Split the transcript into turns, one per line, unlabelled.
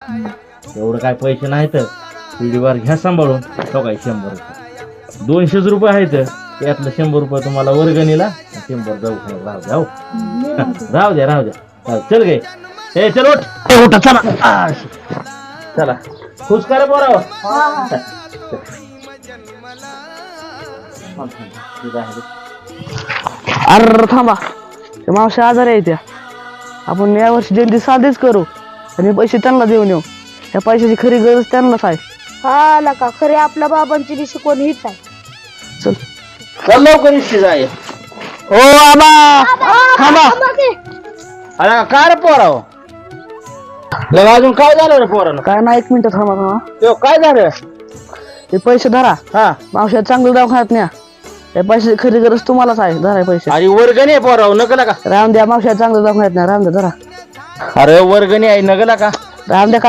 एवढं काय पैसे नाही तर पिढीवर घ्या सांभाळून. तो काय 100 रुपये 200 रुपये आहेत त्यातलं 100 रुपये तुम्हाला वर्गणीला 100 दवाखान्यात राहू द्या. हो. राहू द्या राहू द्या. चल गे ए चल उठ उठा चला चला खुश करा बोराव.
अरे थांबा ते मावशी आजारी आहे त्या. आपण यावर्षी जयंती साधीच करू आणि पैसे त्यांना देऊन येऊ. त्या पैशाची खरी गरज त्यांनाच आहे.
हा लका खरे आपल्या बाबांची बी शिकवण हीच आहे.
चल
चल लवकर निश्चित आहे.
ओ आबा थांबा.
अरे काय रे पोराव लगा अजून काय झालं रे पोरानं.
काय ना 1 मिनिट थांबा थांबा.
तो काय झालं.
ते पैसे धरा.
हा
मावशी चांगलं दवाखान्यात न्या. त्या पैशाची खरी गरज तुम्हालाच आहे. धरा पैसे.
अरे वर्गणी आहे पोराव नकला का.
राम द्या मावशी चांगलं दवाखान्यात न्या. राम द्या धरा.
अरे वर्गणी आहे नगला का.
राम द्या.